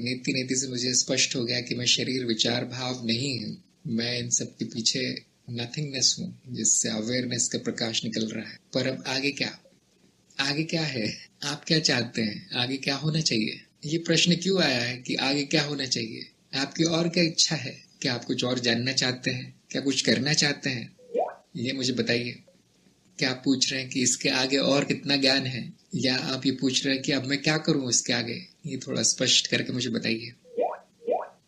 नीति नीति से मुझे स्पष्ट हो गया कि मैं शरीर विचार भाव नहीं हूँ, मैं इन सब के पीछे नथिंगनेस हूँ जिससे अवेयरनेस का प्रकाश निकल रहा है। पर अब आगे क्या? आगे क्या है? आप क्या चाहते हैं? आगे क्या होना चाहिए? ये प्रश्न क्यों आया है कि आगे क्या होना चाहिए? आपकी और क्या इच्छा है? क्या आप कुछ और जानना चाहते हैं? क्या कुछ करना चाहते हैं? ये मुझे बताइए। क्या आप पूछ रहे हैं कि इसके आगे और कितना ज्ञान है, या आप ये पूछ रहे हैं कि अब मैं क्या करूं इसके आगे? ये थोड़ा स्पष्ट करके मुझे बताइए।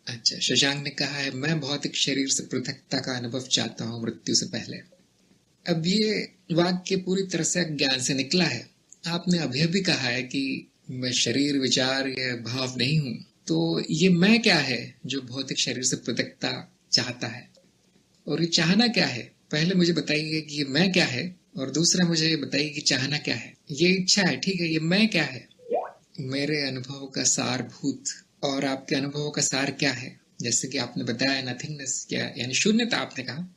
अच्छा, शशांक ने कहा है मैं भौतिक शरीर से पृथकता का अनुभव चाहता हूं मृत्यु से पहले। अब ये वाक्य पूरी तरह से ज्ञान से निकला है। आपने अभी अभी कहा है कि मैं शरीर विचार या भाव नहीं हूं, तो ये मैं क्या है जो भौतिक शरीर से पृथकता चाहता है? और ये चाहना क्या है? पहले मुझे बताइए कि ये मैं क्या है, और दूसरा मुझे ये बताइए कि चाहना क्या है। ये इच्छा है, ठीक है, ये मैं क्या है? मेरे अनुभव का सारभूत। और आपके अनुभवों का सार क्या है? जैसे कि आपने बताया नथिंगनेस, क्या यानी शून्यता आपने कहा,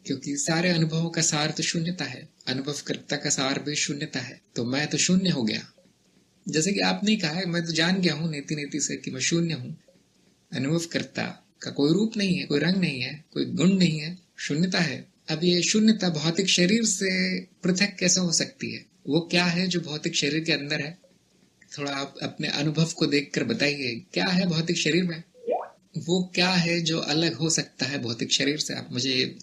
क्योंकि सारे अनुभवों का सार तो शून्यता है, अनुभवकर्ता का सार भी शून्यता है, तो मैं तो शून्य हो गया। जैसे कि आपने कहा है मैं तो जान गया हूं नीति नीति से कि मैं शून्य हूं। अनुभवकर्ता का कोई रूप नहीं है, कोई रंग नहीं है, कोई गुण नहीं है, शून्यता है। अब ये शून्यता भौतिक शरीर से पृथक कैसे हो सकती है? वो क्या है जो भौतिक शरीर के अंदर है? थोड़ा आप अपने अनुभव को देखकर बताइए, क्या है भौतिक शरीर में? वो क्या है जो अलग हो सकता है भौतिक शरीर से? आप मुझे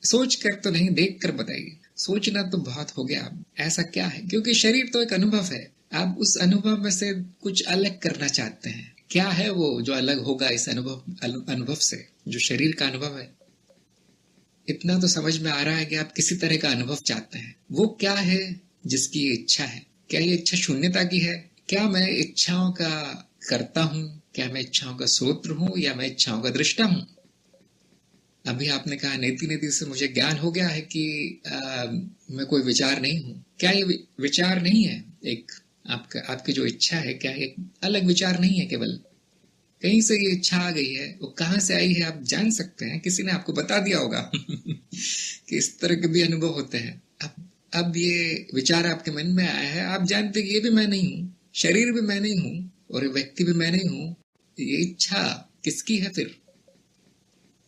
सोच कर तो नहीं, देख कर बताइए। सोचना तो बहुत हो गया। ऐसा क्या है? क्योंकि शरीर तो एक अनुभव है, आप उस अनुभव में से कुछ अलग करना चाहते हैं। क्या है वो जो अलग होगा इस अनुभव से, जो शरीर का अनुभव है? इतना तो समझ में आ रहा है कि आप किसी तरह का अनुभव चाहते हैं। वो क्या है जिसकी ये इच्छा है? क्या ये इच्छा शून्यता की है? क्या मैं इच्छाओं का कर्ता हूं? क्या मैं इच्छाओं का स्रोत हूं, या मैं इच्छाओं का दृष्टा हूं? अभी आपने कहा नीति नीति से मुझे ज्ञान हो गया है कि मैं कोई विचार नहीं हूं। क्या ये विचार नहीं है? एक आपकी जो इच्छा है, क्या एक अलग विचार नहीं है? केवल कहीं से ये इच्छा आ गई है, वो कहां से आई है आप जान सकते हैं, किसी ने आपको बता दिया होगा कि इस तरह के भी अनुभव होते हैं। अब ये विचार आपके मन में आया है, आप जानते कि ये भी मैं नहीं हूं, शरीर भी मैं नहीं हूं, और व्यक्ति भी मैं नहीं हूं। ये इच्छा किसकी है फिर?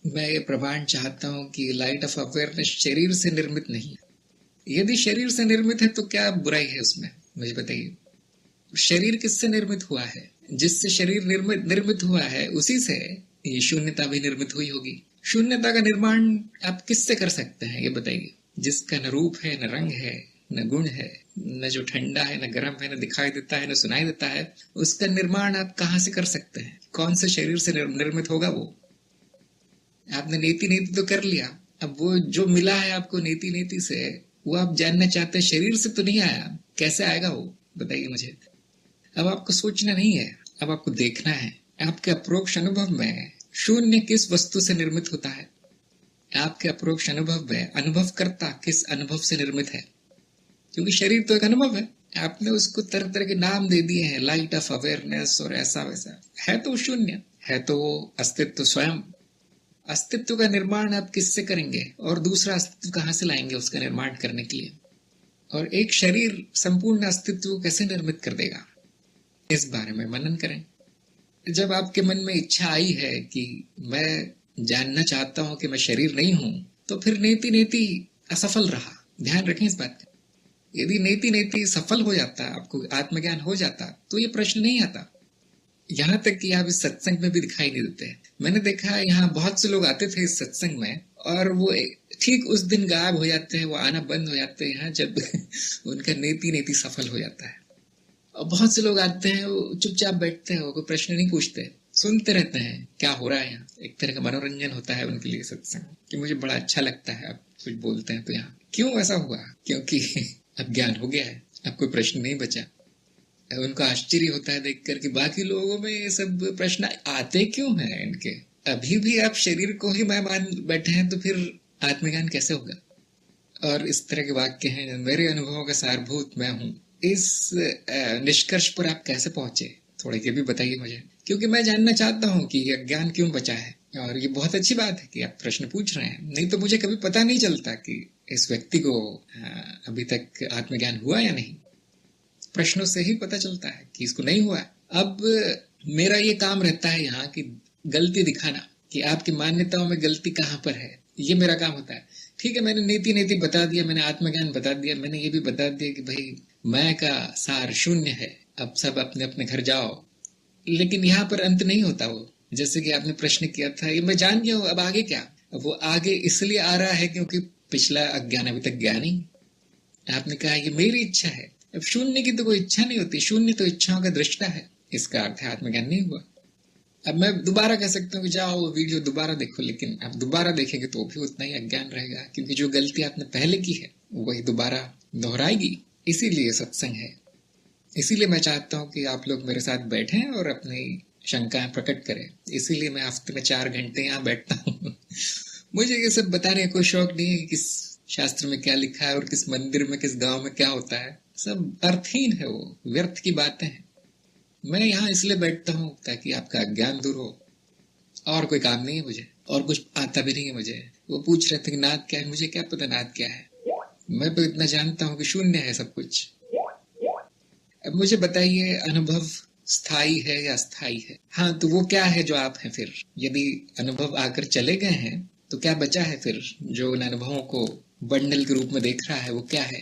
मैं ये प्रमाण चाहता हूं कि लाइट ऑफ अवेयरनेस शरीर से निर्मित नहीं है। यदि शरीर से निर्मित है तो क्या बुराई है उसमें? मुझे बताइए। शरीर किससे निर्मित हुआ है? जिससे शरीर निर्मित हुआ है उसी से ये शून्यता भी निर्मित हुई होगी। शून्यता का निर्माण आप किससे कर सकते हैं, ये बताइए। जिसका न रूप है, न रंग है, न गुण है, न जो ठंडा है, न गर्म है, न दिखाई देता है, न सुनाई देता है, उसका निर्माण आप कहां से कर सकते हैं? कौन से शरीर से निर्मित होगा वो? आपने नीति नीति तो कर लिया, अब वो जो मिला है आपको नीति नीति से, वो आप जानना चाहते हैं शरीर से तो नहीं आया, कैसे आएगा वो? बताइए मुझे। अब आपको सोचना नहीं है, अब आपको देखना है। आपके अपरोक्ष अनुभव में शून्य किस वस्तु से निर्मित होता है? आपके अपरोक्ष अनुभव में अनुभवकर्ता किस अनुभव से निर्मित है? क्योंकि शरीर तो एक अनुभव है, आपने उसको तरह तरह के नाम दे दिए हैं, लाइट ऑफ अवेयरनेस और ऐसा वैसा। है तो शून्य, है तो अस्तित्व स्वयं। अस्तित्व का निर्माण आप किससे करेंगे, और दूसरा अस्तित्व कहां से लाएंगे उसका निर्माण करने के लिए? और एक शरीर संपूर्ण अस्तित्व को कैसे निर्मित कर देगा? इस बारे में मनन करें। जब आपके मन में इच्छा आई है कि मैं जानना चाहता हूं कि मैं शरीर नहीं हूं, तो फिर नेति नेति असफल रहा। ध्यान रखें इस बात का। यदि नेति नेति सफल हो जाता, आपको आत्मज्ञान हो जाता, तो ये प्रश्न नहीं आता। यहां तक कि आप इस सत्संग में भी दिखाई नहीं देते। मैंने देखा है यहाँ बहुत से लोग आते थे इस सत्संग में, और वो ठीक उस दिन गायब हो जाते हैं, वो आना बंद हो जाते हैं यहाँ जब उनका नेति नेति सफल हो जाता है। और बहुत से लोग आते हैं, वो चुपचाप बैठते हैं, वो कोई प्रश्न नहीं पूछते, सुनते रहते हैं क्या हो रहा है यहाँ। एक तरह का मनोरंजन होता है उनके लिए सत्संग, कि मुझे बड़ा अच्छा लगता है आप कुछ बोलते हैं। तो यहाँ क्यों ऐसा हुआ? क्योंकि अब ज्ञान हो गया है, अब कोई प्रश्न नहीं बचा। उनको आश्चर्य होता है देखकर कि बाकी लोगों में ये सब प्रश्न आते क्यों हैं इनके। अभी भी आप शरीर को ही मैं मान बैठे हैं, तो फिर आत्मज्ञान कैसे होगा? और इस तरह के वाक्य हैं, मेरे अनुभवों का सारभूत मैं हूं। इस निष्कर्ष पर आप कैसे पहुंचे, थोड़ा ये भी बताइए मुझे, क्योंकि मैं जानना चाहता हूं कि यह ज्ञान क्यों बचा है। और ये बहुत अच्छी बात है कि आप प्रश्न पूछ रहे हैं, नहीं तो मुझे कभी पता नहीं चलता कि इस व्यक्ति को अभी तक आत्मज्ञान हुआ या नहीं। प्रश्नों से ही पता चलता है कि इसको नहीं हुआ। अब मेरा ये काम रहता है यहाँ कि गलती दिखाना, कि आपकी मान्यताओं में गलती कहाँ पर है, ये मेरा काम होता है। ठीक है, मैंने नीति नीति बता दिया, मैंने आत्मज्ञान बता दिया, मैंने ये भी बता दिया कि भाई मैं का सार शून्य है, अब सब अपने अपने घर जाओ। लेकिन यहाँ पर अंत नहीं होता वो। जैसे कि आपने प्रश्न किया था, ये मैं जान गया हूँ, अब आगे क्या? अब वो आगे इसलिए आ रहा है क्योंकि पिछला अज्ञान अभी तक गया नहीं। आपने कहा ये मेरी इच्छा है। अब शून्य की तो कोई इच्छा नहीं होती, शून्य तो इच्छाओं का दृष्टा है। इसका अर्थ है आत्मज्ञान नहीं हुआ। अब मैं दोबारा कह सकता हूँ कि जाओ वो वीडियो दोबारा देखो, लेकिन आप दोबारा देखेंगे तो भी उतना ही अज्ञान रहेगा, क्योंकि जो गलती आपने पहले की है वही दोबारा दोहराएगी। इसीलिए सत्संग है। इसीलिए मैं चाहता हूँ कि आप लोग मेरे साथ बैठें और अपनी शंकाएं प्रकट करें। इसीलिए मैं हफ्ते में 4 घंटे यहाँ बैठता हूँ। मुझे ये सब बताने का कोई शौक नहीं है कि किस शास्त्र में क्या लिखा है और किस मंदिर में किस गांव में क्या होता है। सब अर्थहीन है, वो व्यर्थ की बातें हैं। मैं यहाँ इसलिए बैठता हूँ ताकि आपका अज्ञान दूर हो, और कोई काम नहीं है मुझे, और कुछ आता भी नहीं है मुझे। वो पूछ रहे थे कि नाद क्या है, मुझे क्या पता नाद क्या है। मैं तो इतना जानता हूँ कि शून्य है सब कुछ। अब मुझे बताइए, अनुभव स्थायी है या अस्थायी है? हाँ, तो वो क्या है जो आप हैं फिर? यदि अनुभव आकर चले गए हैं तो क्या बचा है फिर? जो उन अनुभवों को बंडल के रूप में देख रहा है वो क्या है?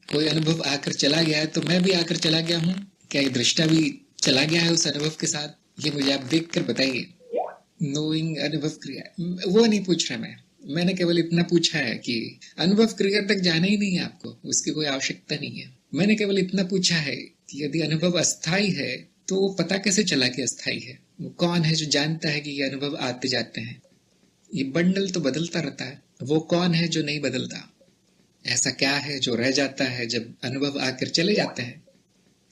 कोई अनुभव आकर चला गया है तो मैं भी आकर चला गया हूँ। क्या ये दृष्टा भी चला गया है उस अनुभव के साथ? ये मुझे आप देख कर बताइए। नोइंग अनुभव क्रिया वो नहीं पूछ रहा मैंने केवल इतना पूछा है कि अनुभव क्रिया तक जाना ही नहीं है आपको, उसकी कोई आवश्यकता नहीं है। मैंने केवल इतना पूछा है कि यदि अनुभव अस्थायी है तो वो पता कैसे चला कि अस्थायी है? वो कौन है जो जानता है कि ये अनुभव आते जाते हैं? ये बंडल तो बदलता रहता है, वो कौन है जो नहीं बदलता? ऐसा क्या है जो रह जाता है जब अनुभव आकर चले जाते हैं?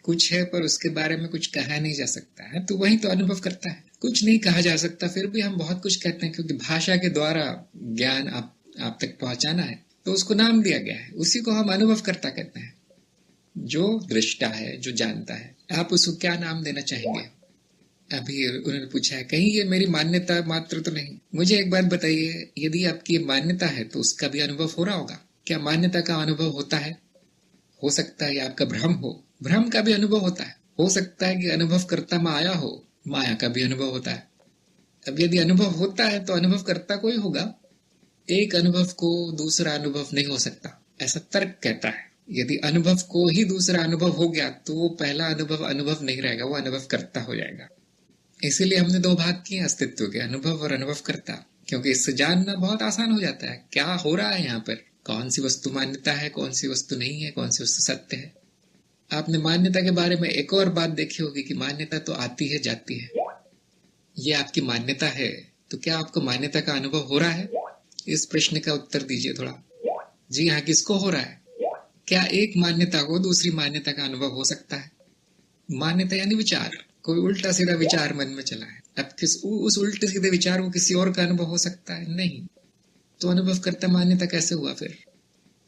कुछ है पर उसके बारे में कुछ कहा नहीं जा सकता है, तो वही तो अनुभव करता है। कुछ नहीं कहा जा सकता, फिर भी हम बहुत कुछ कहते हैं, क्योंकि भाषा के द्वारा ज्ञान आप तक पहुंचाना है, तो उसको नाम दिया गया है। उसी को हम अनुभव करता कहते हैं। जो दृष्टा है, जो जानता है, आप उसको क्या नाम देना चाहेंगे? अभी उन्होंने पूछा है कहीं ये मेरी मान्यता मात्र तो नहीं। मुझे एक बात बताइए, यदि आपकी मान्यता है तो उसका भी अनुभव हो रहा होगा। क्या मान्यता का अनुभव होता है? हो सकता है आपका भ्रम हो, भ्रम का भी अनुभव होता है। हो सकता है कि अनुभव करता माया हो, माया का भी अनुभव होता है। अब यदि अनुभव होता है तो अनुभव करता कोई होगा। एक अनुभव को दूसरा अनुभव नहीं हो सकता, ऐसा तर्क कहता है। यदि अनुभव को ही दूसरा अनुभव हो गया तो वो पहला अनुभव अनुभव नहीं रहेगा, वो अनुभव करता हो जाएगा। इसीलिए हमने 2 भाग किए अस्तित्व के, अनुभव और अनुभव करता, क्योंकि इससे जानना बहुत आसान हो जाता है क्या हो रहा है यहाँ पर। कौन सी वस्तु मान्यता है, कौन सी वस्तु नहीं है, कौन सी वस्तु सत्य है। आपने मान्यता के बारे में एक और बात देखी होगी कि मान्यता तो आती है जाती है। ये आपकी मान्यता है, तो क्या आपको मान्यता का अनुभव हो रहा है? इस प्रश्न का उत्तर दीजिए थोड़ा। जी हाँ, किसको हो रहा है? क्या एक मान्यता को दूसरी मान्यता का अनुभव हो सकता है? मान्यता यानी विचार, कोई उल्टा सीधा विचार मन में चला है, अब उस उल्टे सीधे विचार को किसी और का अनुभव हो सकता है? नहीं। तो अनुभव करता मान्यता कैसे हुआ फिर?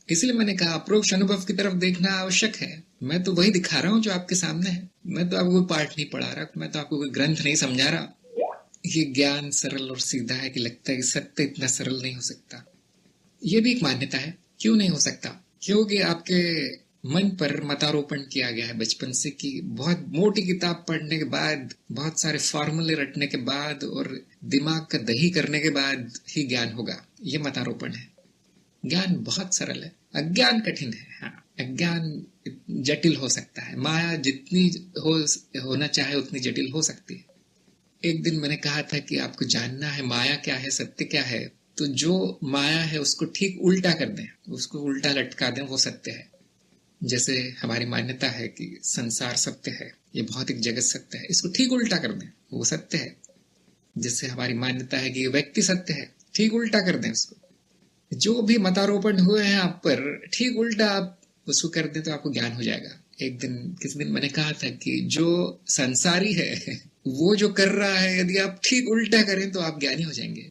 इसलिए मैंने कहा अप्रोक्ष अनुभव की तरफ देखना आवश्यक है। मैं तो वही दिखा रहा हूँ जो आपके सामने है। मैं तो आपको कोई पाठ नहीं पढ़ा रहा, मैं तो आपको कोई ग्रंथ नहीं समझा रहा। ये ज्ञान सरल और सीधा है कि लगता है कि सत्य इतना सरल नहीं हो सकता। ये भी एक मान्यता है। क्यों नहीं हो सकता? क्योंकि आपके मन पर मतारोपण किया गया है बचपन से कि बहुत मोटी किताब पढ़ने के बाद, बहुत सारे फॉर्मूले रटने के बाद और दिमाग का दही करने के बाद ही ज्ञान होगा। ये मतारोपण है। ज्ञान बहुत सरल है, अज्ञान कठिन है। हाँ, अज्ञान जटिल हो सकता है। माया जितनी होना चाहे उतनी जटिल हो सकती है। एक दिन मैंने कहा था कि आपको जानना है माया क्या है, सत्य क्या है, तो जो माया है उसको ठीक उल्टा कर दें, उसको उल्टा लटका दें, वो सत्य है। जैसे हमारी मान्यता है कि संसार सत्य है, ये भौतिक जगत सत्य है, इसको ठीक उल्टा कर दें, वो सत्य है। जैसे हमारी मान्यता है कि ये व्यक्ति सत्य है, ठीक उल्टा कर दें उसको। जो भी मतारोपण हुए हैं आप पर, ठीक उल्टा आप उसको कर दें तो आपको ज्ञान हो जाएगा। एक दिन किसी दिन मैंने कहा था कि जो संसारी है वो जो कर रहा है, यदि आप ठीक उल्टा करें तो आप ज्ञानी हो जाएंगे।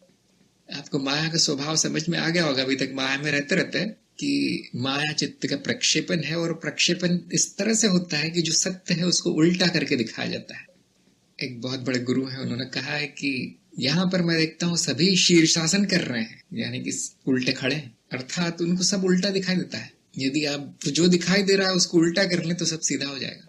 आपको माया का स्वभाव समझ में आ गया होगा, अभी तक माया में रहते रहते हैं, कि माया चित्त का प्रक्षेपण है, और प्रक्षेपण इस तरह से होता है कि जो सत्य है उसको उल्टा करके दिखाया जाता है। एक बहुत बड़े गुरु हैं, उन्होंने कहा है कि यहाँ पर मैं देखता हूँ सभी शीर्षासन कर रहे हैं, यानी कि उल्टे खड़े हैं, अर्थात उनको सब उल्टा दिखाई देता है। यदि आप तो जो दिखाई दे रहा है उसको उल्टा कर लें तो सब सीधा हो जाएगा।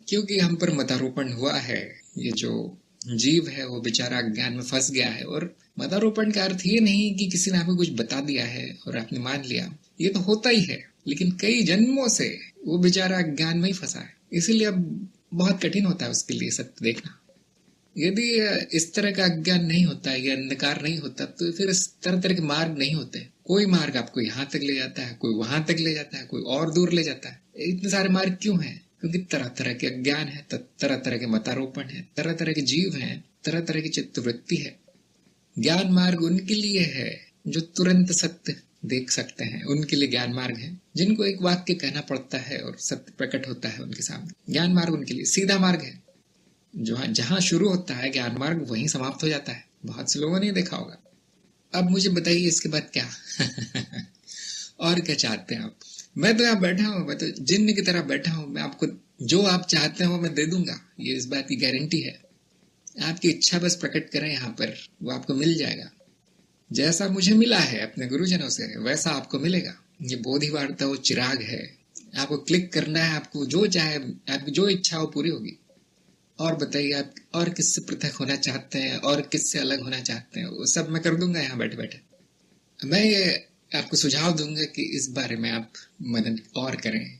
क्योंकि हम पर मतारोपण हुआ है ये जो जीव है वो बेचारा अज्ञान में फंस गया है। और मतारोपण का अर्थ ये नहीं कि किसी ने आपको कुछ बता दिया है और आपने मान लिया, ये तो होता ही है, लेकिन कई जन्मों से वो बेचारा अज्ञान में ही फंसा है, इसीलिए अब बहुत कठिन होता है उसके लिए सत्य देखना। यदि इस तरह का अज्ञान नहीं होता, ये अंधकार नहीं होता, तो फिर इस तरह तरह के मार्ग नहीं होते। कोई मार्ग आपको यहाँ तक ले जाता है, कोई वहां तक ले जाता है, कोई और दूर ले जाता है। इतने सारे मार्ग क्यों हैं? क्योंकि तरह तरह के अज्ञान है, तरह तरह के मतारोपण है, तरह तरह के जीव हैं, तरह तरह की चित्तवृत्ति है। ज्ञान मार्ग उनके लिए है जो तुरंत सत्य देख सकते हैं, उनके लिए ज्ञान मार्ग है। जिनको एक वाक्य कहना पड़ता है और सत्य प्रकट होता है उनके सामने, ज्ञान मार्ग उनके लिए सीधा मार्ग है। जहां शुरू होता है ज्ञान मार्ग, वहीं समाप्त हो जाता है। बहुत से लोगों ने देखा होगा। अब मुझे बताइए इसके बाद क्या? और क्या चाहते हैं आप? मैं तो यहाँ बैठा हूँ, मैं तो जिन्न की तरह बैठा हूँ। मैं आपको जो आप चाहते हैं वो मैं दे दूंगा, ये इस बात की गारंटी है। आपकी इच्छा बस प्रकट करें यहाँ पर, वो आपको मिल जाएगा। जैसा मुझे मिला है अपने गुरुजनों से, वैसा आपको मिलेगा। ये बोधि वार्ता वो चिराग है, आपको क्लिक करना है, आपको जो चाहे, आपकी जो इच्छा हो पूरी होगी। और बताइए आप और किससे पृथक होना चाहते हैं और किससे अलग होना चाहते हैं, वो सब मैं कर दूंगा यहाँ बैठे बैठे। मैं ये आपको सुझाव दूंगा कि इस बारे में आप मनन और करें।